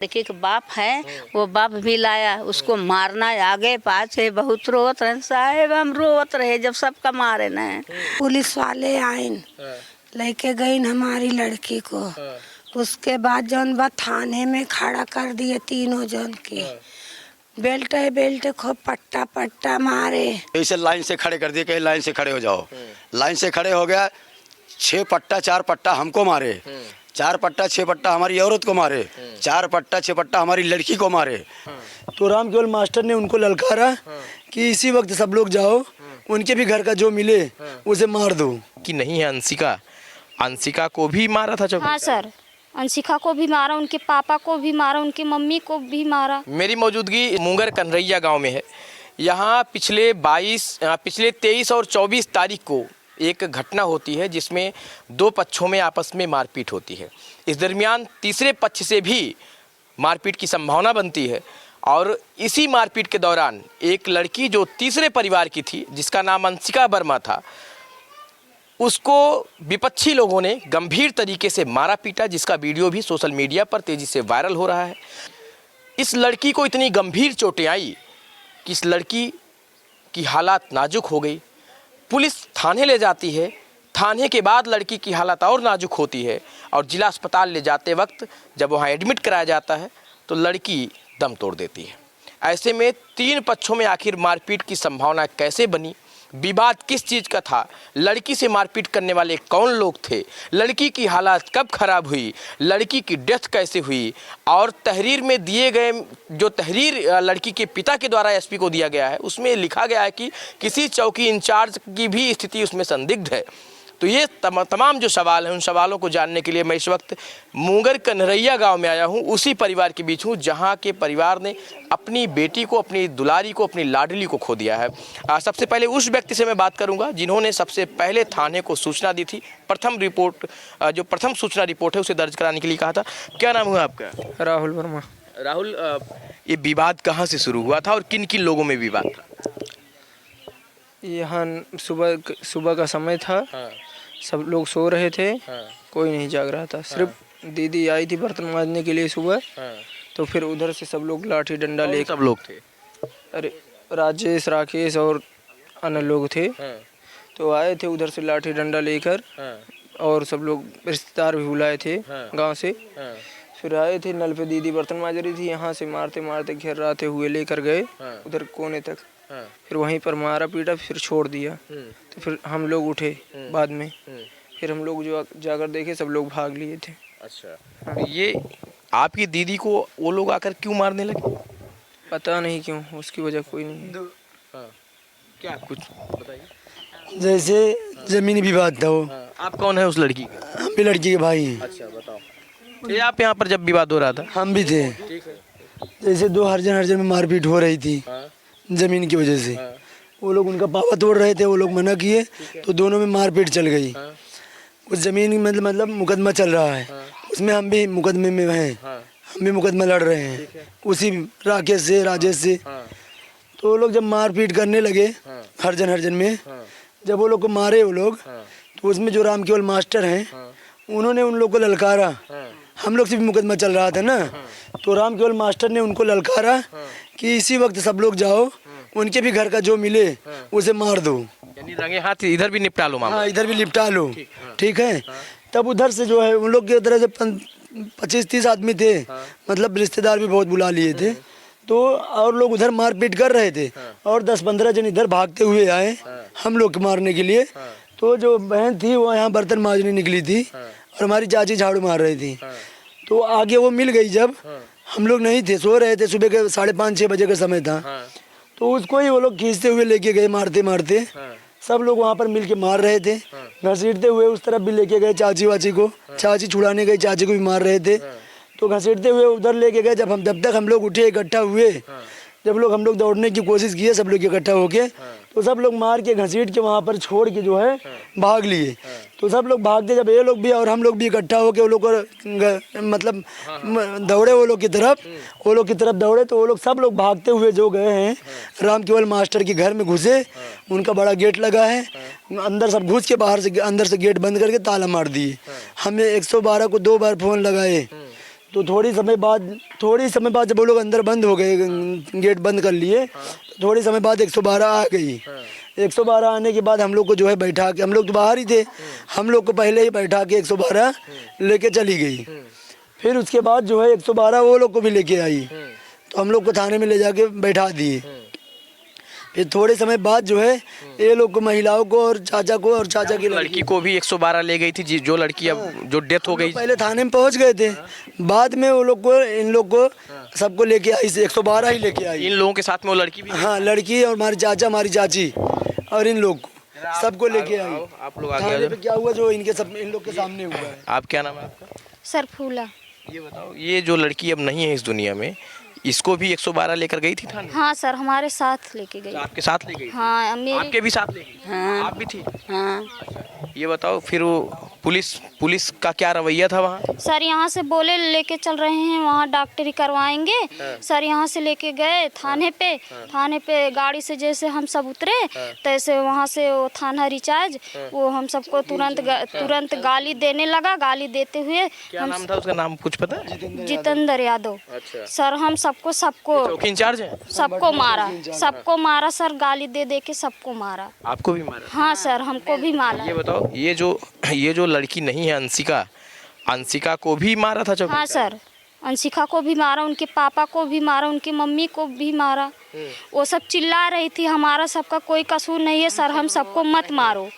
लड़की के बाप है, वो बाप भी लाया, उसको मारना आगे पाछे बहुत रोवत रहे साहेब, हम रोवत रहे जब सबका मारे न। पुलिस वाले आए लेके गई हमारी लड़की को। उसके बाद जौन बा थाने में खड़ा कर दिए तीनों जन के, बेल्ट को पट्टा पट्टा मारे। इसे लाइन से खड़े कर दिए, कहीं लाइन से खड़े हो जाओ। लाइन से खड़े हो गया, 6 पट्टा 4 पट्टा हमको मारे, 4 पट्टा 6 पट्टा हमारी औरत को मारे, 4 पट्टा 6 पट्टा हमारी लड़की को मारे। तो राम केवल मास्टर ने उनको ललकारा कि इसी वक्त सब लोग जाओ, उनके भी घर का जो मिले उसे मार दो। कि नहीं है अंशिका को भी मारा था जब? हाँ सर, अंशिका को भी मारा, उनके पापा को भी मारा, उनकी मम्मी को भी मारा। मेरी मौजूदगी मुंगर कन्हैया गांव में है। यहाँ पिछले 23 और 24 तारीख को एक घटना होती है जिसमें 2 पक्षों में आपस में मारपीट होती है। इस दरमियान तीसरे पक्ष से भी मारपीट की संभावना बनती है और इसी मारपीट के दौरान एक लड़की जो तीसरे परिवार की थी, जिसका नाम अंशिका वर्मा था, उसको विपक्षी लोगों ने गंभीर तरीके से मारा पीटा, जिसका वीडियो भी सोशल मीडिया पर तेज़ी से वायरल हो रहा है। इस लड़की को इतनी गंभीर चोटें आई कि इस लड़की की हालत नाजुक हो गई। पुलिस थाने ले जाती है, थाने के बाद लड़की की हालत और नाजुक होती है और जिला अस्पताल ले जाते वक्त जब वहाँ एडमिट कराया जाता है तो लड़की दम तोड़ देती है। ऐसे में 3 पक्षों में आखिर मारपीट की संभावना कैसे बनी, विवाद किस चीज़ का था, लड़की से मारपीट करने वाले कौन लोग थे, लड़की की हालत कब खराब हुई, लड़की की डेथ कैसे हुई, और तहरीर में दिए गए जो तहरीर लड़की के पिता के द्वारा एसपी को दिया गया है उसमें लिखा गया है कि किसी चौकी इंचार्ज की भी स्थिति उसमें संदिग्ध है। तो ये तमाम जो सवाल हैं, उन सवालों को जानने के लिए मैं इस वक्त मुंगर कन्हैया गांव में आया हूं, उसी परिवार के बीच हूं जहां के परिवार ने अपनी बेटी को, अपनी दुलारी को, अपनी लाडली को खो दिया है। सबसे पहले उस व्यक्ति से मैं बात करूंगा जिन्होंने सबसे पहले थाने को सूचना दी थी। प्रथम सूचना रिपोर्ट है उसे दर्ज कराने के लिए कहा था। क्या नाम हुआ आपका? राहुल वर्मा। राहुल, ये विवाद कहाँ से शुरू हुआ था और किन किन लोगों में विवाद था? यहाँ सुबह का समय था। सब लोग सो रहे थे। कोई नहीं जाग रहा था। सिर्फ दीदी आई थी बर्तन मांजने के लिए सुबह। तो फिर उधर से सब लोग लाठी डंडा ले। सब लोग थे? अरे राजेश, राकेश और अन्य लोग थे। तो आए थे उधर से लाठी डंडा लेकर और सब लोग रिश्तेदार भी बुलाए थे गांव से। फिर आए थे, नल पे दीदी बर्तन मांज रही थी, यहाँ से मारते मारते घेराते हुए लेकर गए उधर कोने तक। फिर वहीं पर मारा पीटा, फिर छोड़ दिया। तो फिर हम लोग उठे बाद में। फिर हम लोग जो जाकर देखे सब लोग भाग लिए थे। अच्छा, ये आपकी दीदी को वो लोग आकर क्यों मारने लगे? पता नहीं क्यों, उसकी वजह कोई नहीं है। क्या कुछ बताइए। जैसे जमीनी विवाद था वो। आप कौन है उस लड़की के? हम भी लड़की के भाई हैं। अच्छा, बताओ। ये आप यहाँ पर जब विवाद हो रहा था? हम भी थे। जैसे 2 हर्जन में मारपीट हो रही थी जमीन की वजह से। वो लोग उनका पावा तोड़ रहे थे, वो लोग मना किए तो दोनों में मारपीट चल गई। उस जमीन में मतलब मुकदमा चल रहा है, उसमें हम भी मुकदमे में हैं। हम भी मुकदमा लड़ रहे हैं उसी राकेश से, राजेश से। तो वो लोग जब मारपीट करने लगे हर्जन में, जब वो लोग को मारे वो लोग, तो उसमें जो राम केवल मास्टर हैं उन्होंने उन लोग को ललकारा। हम लोग से भी मुकदमा चल रहा था ना, तो राम केवल मास्टर ने उनको ललकारा कि इसी वक्त सब लोग जाओ, उनके भी घर का जो मिले उसे मार दो। यानी रंगे हाथ इधर भी निपटा लो मामला। हाँ, इधर भी निपटा लो। ठीक है। तब उधर से जो है उन लोग की तरह से 25-30 आदमी थे, मतलब रिश्तेदार भी बहुत बुला लिए थे। तो और लोग उधर मारपीट कर रहे थे और 10-15 जन इधर भागते हुए आए हम लोग को मारने के लिए। तो जो बहन थी वो यहाँ बर्तन मांजने निकली थी और हमारी चाची झाड़ू मार रही थी। तो आगे वो मिल गई, जब हम लोग नहीं थे, सो रहे थे, सुबह के 5:30-6 बजे का समय था। तो उसको ही वो लोग खींचते हुए लेके गए, मारते मारते। सब लोग वहाँ पर मिल के मार रहे थे, घसीटते हुए उस तरफ भी लेके गए चाची वाची को। चाची छुड़ाने गई, चाची को भी मार रहे थे। तो घसीटते हुए उधर लेके गए। जब तक हम लोग उठे, इकट्ठा हुए, जब हम लोग दौड़ने की कोशिश किए सब लोग इकट्ठा होके, तो सब लोग मार के घसीट के वहाँ पर छोड़ के जो है भाग लिए। तो सब लोग भागते, जब ये लोग भी और हम लोग भी इकट्ठा होके वो लोग मतलब दौड़े वो लोग की तरफ दौड़े। तो वो लोग सब लोग भागते हुए जो गए हैं राम केवल मास्टर के घर में घुसे। उनका बड़ा गेट लगा है, अंदर सब घुस के बाहर से अंदर से गेट बंद करके ताला मार दिए। हमें 112 को 2 बार फ़ोन लगाए तो थोड़ी समय बाद जब वो लोग अंदर बंद हो गए, गेट बंद कर लिए, तो थोड़ी समय बाद 112 आ गई। 112 आने के बाद हम लोग को जो है बैठा के, हम लोग तो बाहर ही थे, हम लोग को पहले ही बैठा के 112 लेके चली गई। फिर उसके बाद जो है 112 वो लोग को भी लेके आई, तो हम लोग को थाने में ले जाके बैठा दिए। फिर थोड़े समय बाद जो है ये लोग को, महिलाओं को और चाचा को और चाचा की लड़की को भी 112 ले गई थी जो लड़की अब जो डेथ हो गई। पहले थाने में पहुंच गए थे, बाद में वो लोग को, इन लोग को सबको लेके आई, 112 ही लेके आई। इन लोगों के साथ में वो लड़की भी? हाँ, लड़की और हमारे चाचा, हमारी चाची और इन लोग को सबको लेके आई। आप लोग आगे थाने पे क्या हुआ जो इन लोग के सामने हुआ है। आप क्या नाम है आपका? सरफूला। ये बताओ, ये जो लड़की अब नहीं है इस दुनिया में, इसको भी 112 लेकर गई थी थाने? हाँ सर, हमारे साथ लेके गई। आपके साथ ले गई? हाँ, मेरे आपके भी साथ ले गई? हाँ। आप भी थी? हाँ। ये बताओ फिर वो पुलिस का क्या रवैया था वहाँ? सर यहाँ से बोले लेके चल रहे हैं, वहाँ डॉक्टरी करवाएंगे। सर यहाँ से लेके गए थाने पे गाड़ी से जैसे हम सब उतरे, तैसे वहाँ से वो थाना रिचार्ज वो हम सबको तुरंत गाली देने लगा। गाली देते हुए, क्या नाम था उसका? नाम कुछ पता है? जितेंद्र यादव। अच्छा। सर हम सबको चौकी इंचार्ज है? सबको मारा सर, गाली दे के सबको मारा। आपको भी मारा? हाँ सर, हमको भी मारा। ये बताओ, ये जो लड़की नहीं है अंशिका को भी मारा था चौकी? हाँ सर, अंशिका को भी मारा, उनके पापा को भी मारा, उनकी मम्मी को भी मारा। वो सब चिल्ला रही थी हमारा सबका कोई कसूर नहीं है सर, हम सबको मत मारो,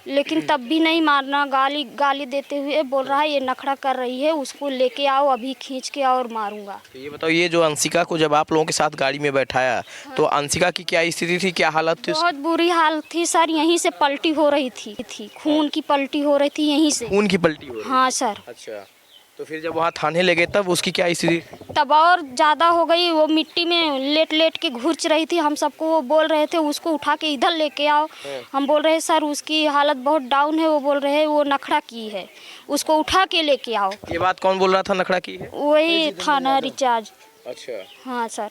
लेकिन तब भी नहीं मारना। गाली देते हुए बोल रहा है ये नखड़ा कर रही है, उसको लेके आओ, अभी खींच के और मारूंगा। तो ये बताओ, ये जो अंशिका को जब आप लोगों के साथ गाड़ी में बैठाया, तो अंशिका की क्या स्थिति थी, क्या हालत थी? बहुत बुरी हालत थी सर, यहीं से पलटी हो रही थी, खून की पलटी हो रही थी यहीं से। खून की पलटी हो रही? हाँ सर। अच्छा, तो फिर जब वहाँ थाने ले गए तब उसकी क्या स्थिति? तब और ज़्यादा हो गई, वो मिट्टी में लेट के घुर्च रही थी। हम सबको वो बोल रहे थे उसको उठा के इधर लेके आओ। हम बोल रहे सर उसकी हालत बहुत डाउन है, वो बोल रहे वो नखड़ा की है, उसको उठा के लेके आओ। ये बात कौन बोल रहा था नखड़ा की है? वही थाना रिचार्ज। अच्छा, हाँ सर।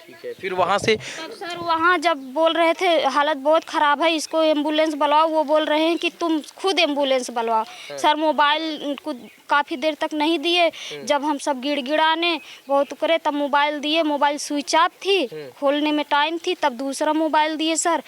ठीक है। फिर वहाँ से तब सर वहाँ जब बोल रहे थे हालत बहुत ख़राब है, इसको एम्बुलेंस बुलाओ, वो बोल रहे हैं कि तुम खुद एम्बुलेंस बुलवाओ। सर मोबाइल को काफ़ी देर तक नहीं दिए, जब हम सब गिड़गिड़ाने बहुत करे तब मोबाइल दिए। मोबाइल स्विच ऑफ थी, खोलने में टाइम थी, तब दूसरा मोबाइल दिए सर,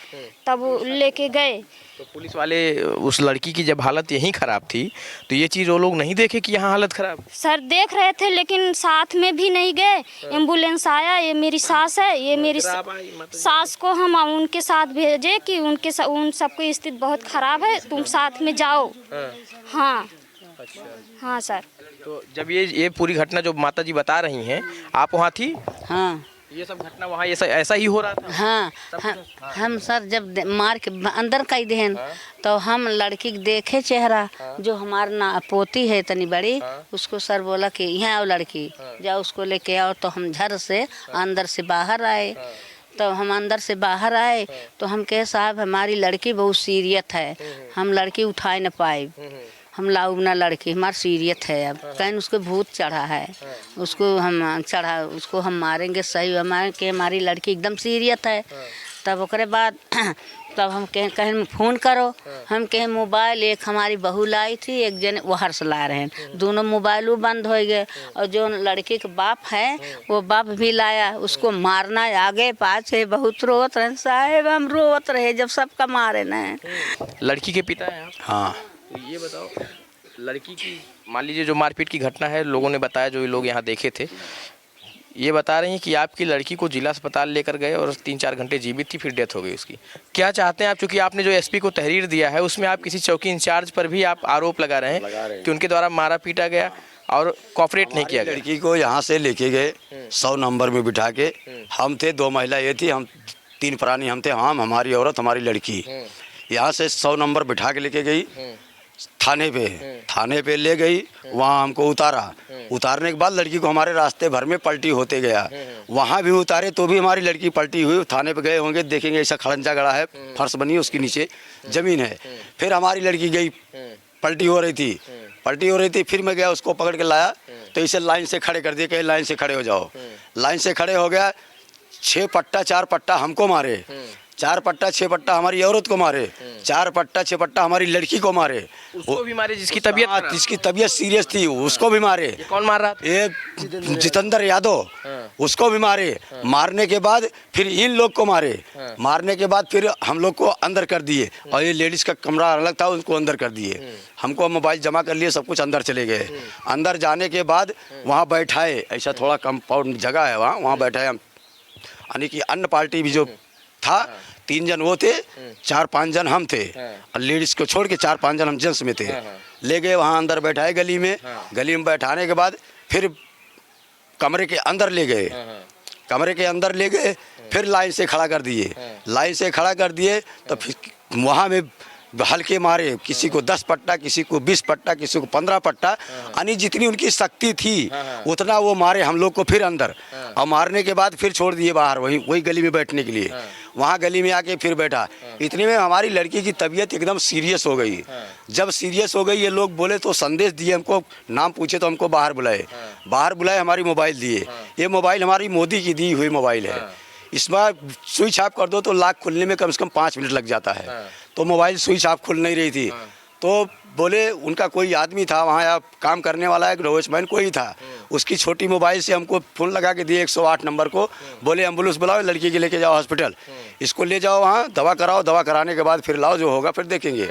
तब लेके गए। तो पुलिस वाले उस लड़की की जब हालत यहीं ख़राब थी, तो ये चीज़ वो लोग नहीं देखे कि यहाँ हालत ख़राब? सर देख रहे थे, लेकिन साथ में भी नहीं गए। एम्बुलेंस आया, ये मेरी सास है, ये मेरी सास को हम उनके साथ भेजे कि उन सबकी स्थिति बहुत ख़राब है, तुम साथ में जाओ। हाँ। अच्छा। हाँ सर। तो जब ये पूरी घटना जो माता जी बता रही हैं, आप वहाँ थी? हाँ। ये सब घटना वहाँ ऐसा ही हो रहा था? हाँ, हम सर जब मार के अंदर कई देन, तो हम लड़की के देखे चेहरा, जो हमारा ना पोती है इतनी बड़ी, उसको सर बोला कि यहाँ आओ लड़की, जाओ उसको लेके आओ। तो हम झर से अंदर से बाहर आए, तो हम अंदर से बाहर आए तो हम कहे साहब हमारी लड़की बहुत सीरियस है, हम लड़की उठा न पाए, हम लाऊ ना लड़की हमारी सीरियत है। अब कहीं उसको भूत चढ़ा है, उसको हम मारेंगे सही, हमारी लड़की एकदम सीरियत है। तब ओकरे बाद तब हम कहें फ़ोन करो, हम कहें मोबाइल एक हमारी बहू लाई थी, एक जन वो हर्ष ला रहे हैं, दोनों मोबाइल वो बंद हो गए। और जो लड़के के बाप है वो बाप भी लाया, उसको मारना आगे पाछे बहुत रोत रहे साहेब, हम रोत रहे जब सबका मारे न। लड़की के पिता हैं आप? हाँ। तो ये बताओ, लड़की की मान लीजिए जो मारपीट की घटना है, लोगों ने बताया, जो लोग यहाँ देखे थे, ये बता रही हैं कि आपकी लड़की को जिला अस्पताल लेकर गए और 3-4 घंटे जीवित थी, फिर डेथ हो गई उसकी। क्या चाहते हैं आप, चूँकि आपने जो एसपी को तहरीर दिया है उसमें आप किसी चौकी इंचार्ज पर भी आप आरोप लगा रहे हैं कि उनके द्वारा मारा पीटा गया और कोऑपरेट नहीं किया गया? लड़की को यहाँ से लेके गए 100 नंबर में बिठा के, हम थे 2 महिला ये थी, हम 3 प्राणी हम थे, हमारी औरत हमारी लड़की, यहाँ से 100 नंबर बिठा के लेके गई थाने पे ले गई, वहाँ हमको उतारने के बाद लड़की को हमारे रास्ते भर में पलटी होते गया, वहाँ भी उतारे तो भी हमारी लड़की पलटी हुई। थाने पे गए होंगे, देखेंगे ऐसा खड़ंजा गड़ा है, फर्श बनी है, उसके नीचे ज़मीन है। फिर हमारी लड़की गई, पलटी हो रही थी, फिर मैं गया उसको पकड़ के लाया, तो इसे लाइन से खड़े कर दिए, कहीं लाइन से खड़े हो जाओ। लाइन से खड़े हो गया, 6 पट्टा 4 पट्टा हमको मारे, 4 पट्टा 6 पट्टा हमारी औरत को मारे, 4 पट्टा 6 पट्टा हमारी लड़की को मारे, उसको भी मारे जिसकी तबीयत हाँ, खराब। जिसकी तबीयत सीरियस थी उसको भी मारे। ये कौन मार रहा था? एक जितेंद्र यादव, उसको भी मारे। मारने के बाद फिर इन लोग को मारे, मारने के बाद फिर हम लोग को अंदर कर दिए, और ये लेडीज का कमरा अलग था उनको अंदर कर दिए। हमको मोबाइल जमा कर लिए, सब कुछ अंदर चले गए। अंदर जाने के बाद वहाँ बैठाए, ऐसा थोड़ा कंपाउंड जगह है वहाँ बैठाए हम, यानी कि अन्य पार्टी भी जो था 3 जन वो थे, 4-5 जन हम थे, और लेडीज को छोड़ के 4-5 जन हम जेंट्स में थे। ले गए वहाँ अंदर बैठाए गली में बैठाने के बाद फिर कमरे के अंदर ले गए, कमरे के अंदर ले गए, फिर लाइन से खड़ा कर दिए, लाइन से खड़ा कर दिए। तो फिर वहाँ में हल्के मारे, किसी को 10 पट्टा, किसी को 20 पट्टा, किसी को 15 पट्टा, यानी जितनी उनकी शक्ति थी उतना वो मारे हम लोग को फिर अंदर, और मारने के बाद फिर छोड़ दिए बाहर वही गली में बैठने के लिए। वहाँ गली में आके फिर बैठा। इतने में हमारी लड़की की तबीयत एकदम सीरियस हो गई। जब सीरियस हो गई ये लोग बोले तो संदेश दिए हमको, नाम पूछे तो हमको बाहर बुलाए, हमारी मोबाइल दिए। ये मोबाइल हमारी मोदी की दी हुई मोबाइल है, इसमें स्विच ऑफ कर दो तो लॉक खुलने में कम से कम 5 मिनट लग जाता है। तो मोबाइल स्विच ऑफ खुल नहीं रही थी। तो बोले उनका कोई आदमी था वहाँ, या काम करने वाला एक रोजमैन कोई था, उसकी छोटी मोबाइल से हमको फ़ोन लगा के दिए 108 नंबर को। बोले एम्बुलेंस बुलाओ, लड़की के लेके जाओ हॉस्पिटल, इसको ले जाओ वहाँ दवा कराओ, दवा कराने के बाद फिर लाओ, जो होगा फिर देखेंगे।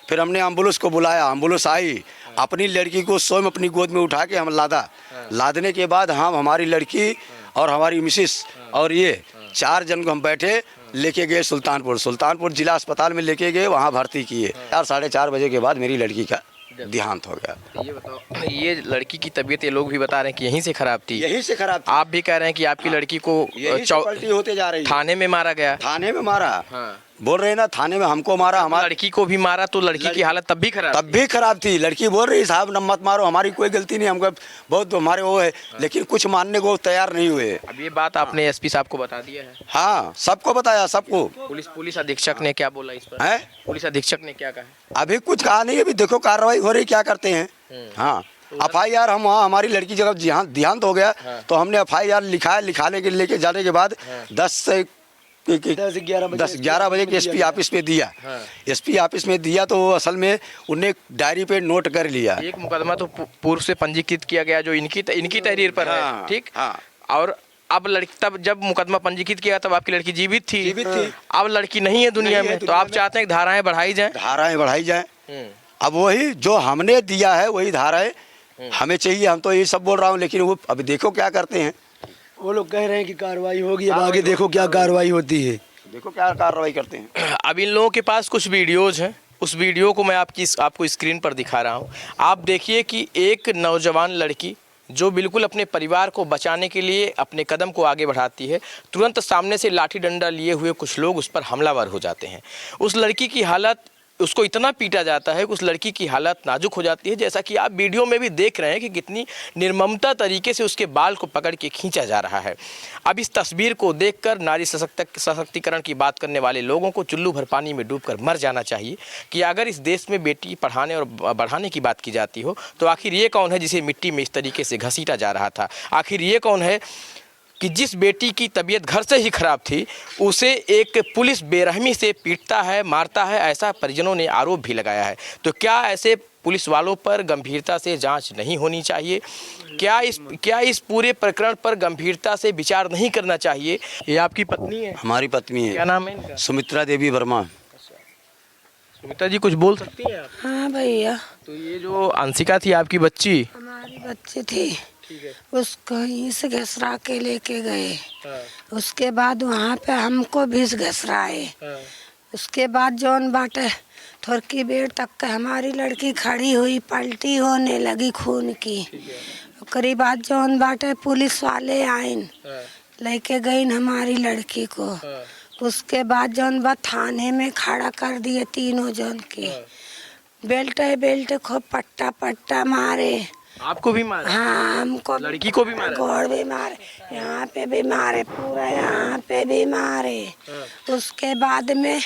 फिर हमने एम्बुलेंस को बुलाया, एम्बुलेंस आई, अपनी लड़की को स्वयं अपनी गोद में उठा के हम लादने के बाद हम, हमारी लड़की और हमारी मिसिस और ये 4 जन को हम बैठे लेके गए सुल्तानपुर जिला अस्पताल में लेके गए, वहाँ भर्ती किए। 4-4:30 बजे के बाद मेरी लड़की का देहांत हो गया। ये बताओ, ये लड़की की तबीयत ये लोग भी बता रहे हैं कि यहीं से खराब थी, यहीं से खराब थी। आप भी कह रहे हैं कि आपकी लड़की को पलटी होते जा रही, थाने में मारा गया। थाने में मारा, बोल रहे ना थाने में हमको मारा, हमारी लड़की को भी मारा, तो लड़की की हालत तब भी खराब थी। लड़की बोल रही साहब न मत मारो, हमारी कोई गलती नहीं, हमको बहुत हमारे वो है, लेकिन कुछ मानने को तैयार नहीं हुए। अब ये बात आपने एसपी साहब को बता दिया है? हाँ, सबको बताया, सबको। पुलिस अधीक्षक ने क्या बोला इस पर? पुलिस अधीक्षक ने क्या कहा? अभी कुछ कहा नहीं, अभी देखो कार्रवाई हो रही, क्या करते हैं। हाँ, FIR हम वहाँ, हमारी लड़की जब देहांत हो गया तो हमने FIR लिखाया, लिखाने के लेके जाने के बाद 10 से 11 बजे के एसपी ऑफिस में दिया। एसपी ऑफिस में दिया तो असल में उन्हें डायरी पे नोट कर लिया। एक मुकदमा तो पूर्व से पंजीकृत किया गया जो इनकी तहरीर पर है, ठीक। और अब लड़की, तब जब मुकदमा पंजीकृत किया तब आपकी लड़की जीवित थी। अब लड़की नहीं है दुनिया में, तो आप चाहते हैं कि धाराएं बढ़ाई जाएं? अब वही जो हमने दिया है वही धाराएं हमें चाहिए। हम तो ये सब बोल रहा हूँ, लेकिन वो अभी देखो क्या करते हैं। वो लोग कह रहे हैं कि कार्रवाई होगी, अब आगे देखो क्या कार्रवाई होती है, देखो क्या कार्रवाई करते हैं। अब इन लोगों के पास कुछ वीडियोज हैं, उस वीडियो को मैं आपको स्क्रीन पर दिखा रहा हूँ। आप देखिए कि एक नौजवान लड़की जो बिल्कुल अपने परिवार को बचाने के लिए अपने कदम को आगे बढ़ाती है, तुरंत सामने से लाठी डंडा लिए हुए कुछ लोग उस पर हमलावर हो जाते हैं। उस लड़की की हालत, उसको इतना पीटा जाता है कि उस लड़की की हालत नाजुक हो जाती है, जैसा कि आप वीडियो में भी देख रहे हैं कि कितनी निर्ममता तरीके से उसके बाल को पकड़ के खींचा जा रहा है। अब इस तस्वीर को देखकर नारी सशक्तिकरण की बात करने वाले लोगों को चुल्लू भर पानी में डूबकर मर जाना चाहिए कि अगर इस देश में बेटी पढ़ाने और बढ़ाने की बात की जाती हो तो आखिर ये कौन है जिसे मिट्टी में इस तरीके से घसीटा जा रहा था? आखिर ये कौन है कि जिस बेटी की तबीयत घर से ही खराब थी उसे एक पुलिस बेरहमी से पीटता है, मारता है, ऐसा परिजनों ने आरोप भी लगाया है। तो क्या ऐसे पुलिस वालों पर गंभीरता से जांच नहीं होनी चाहिए? क्या इस पूरे प्रकरण पर गंभीरता से विचार नहीं करना चाहिए? ये आपकी पत्नी है? हमारी पत्नी है। क्या नाम है इनका? सुमित्रा देवी वर्मा। सुमित्रा जी कुछ बोल सकती हैं आप? हाँ भैया, तो ये जो अंशिका थी आपकी बच्ची, हमारी बच्ची थी, उसको यहीं से घसरा के लेके गए। उसके बाद वहाँ पे हमको भी घसराए। उसके बाद जौन बाटे थोड़ी देर तक हमारी लड़की खड़ी हुई, पलटी होने लगी खून की। ओकरी बाद जौन बाटे पुलिस वाले आइन, लेके गई हमारी लड़की को। उसके बाद जौन बा थाने में खड़ा कर दिए तीनों जन के, बेल्ट खूब पट्टा मारे। आपको भी मारा? हाँ, हमको, लड़की को भी मारा? गोड़ भी मारे, यहाँ पे भी मारे, पूरा यहाँ पे भी मारे। उसके बाद में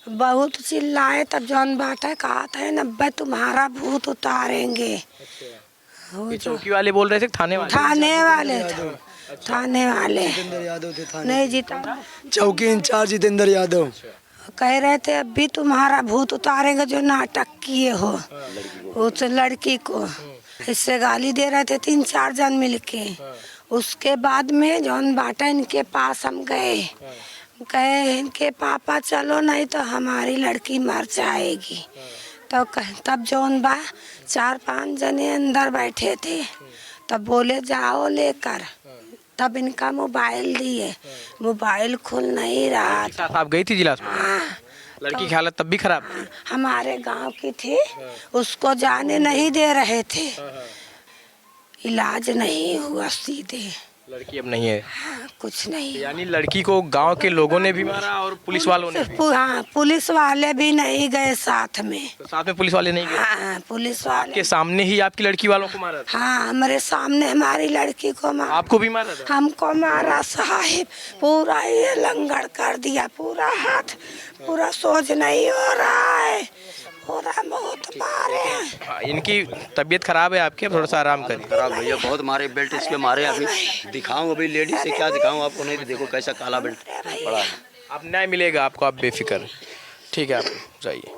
बहुत चिल्लाए, तब जौन बाटा कहा था 90 तुम्हारा भूत उतारेंगे। ये चौकी वाले बोल रहे थे? थाने वाले? थाने वाले थे। थाने वाले। जितेंद्र यादव थे थाने नहीं जीता, चौकी इंचार्ज जितेंद्र यादव कह रहे थे अभी तुम्हारा भूत उतारेंगे जो नाटक किए हो उस लड़की को। इससे गाली दे रहे थे 3-4 जन मिलके। उसके बाद में जौन बाटा इनके पास हम गए, कहे इनके पापा चलो नहीं तो हमारी लड़की मर जाएगी। तो तब जौन बा 4-5 जने अंदर बैठे थे, तब बोले जाओ लेकर। तब इनका मोबाइल दिए, मोबाइल खुल नहीं रहा। साथ आप गई थी जिला अस्पताल? हाँ, लड़की की हालत तब भी खराब थी? हमारे गांव की थी, उसको जाने नहीं दे रहे थे, इलाज नहीं हुआ सीधे। लड़की अब नहीं है? हाँ, कुछ नहीं। यानी लड़की को गांव के लोगों ने भी मारा और पुलिस वालों ने भी? हाँ, पुलिस वाले भी नहीं गए साथ में। तो साथ में पुलिस वाले नहीं गए? हाँ, पुलिस वाले के सामने ही आपकी लड़की वालों को मारा था? हाँ, हमारे सामने हमारी लड़की को मारा। आपको भी मारा था? हमको मारा साहिब, पूरा ये लंगड़ कर दिया, पूरा हाथ पूरा सोच नहीं हो रहा है, पूरा बहुत मारे हैं। इनकी तबीयत खराब है आपकी? थोड़ा सा आराम करें। खराब भैया, बहुत मारे बेल्ट इस पे मारे। अभी दिखाऊं, अभी लेडीज से क्या दिखाऊं आपको? नहीं तो देखो कैसा काला बेल्ट पड़ा है। अब न्याय मिलेगा आपको, आप बेफिक्र। ठीक है, आप जाइए।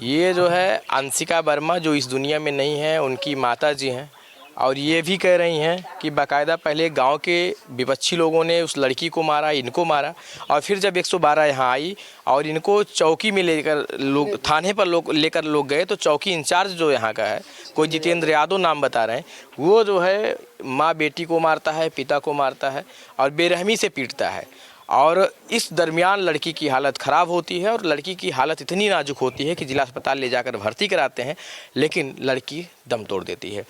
ये जो है अंशिका वर्मा, जो इस दुनिया में नहीं है, उनकी माता जी हैं। और ये भी कह रही हैं कि बाकायदा पहले गांव के विपक्षी लोगों ने उस लड़की को मारा, इनको मारा, और फिर जब 112 यहाँ आई और इनको चौकी में लेकर लोग, थाने पर लेकर लोग गए, तो चौकी इंचार्ज जो यहाँ का है, कोई जितेंद्र यादव नाम बता रहे हैं, वो जो है माँ बेटी को मारता है, पिता को मारता है और बेरहमी से पीटता है। और इस दरमियान लड़की की हालत ख़राब होती है और लड़की की हालत इतनी नाजुक होती है कि जिला अस्पताल ले जाकर भर्ती कराते हैं, लेकिन लड़की दम तोड़ देती है।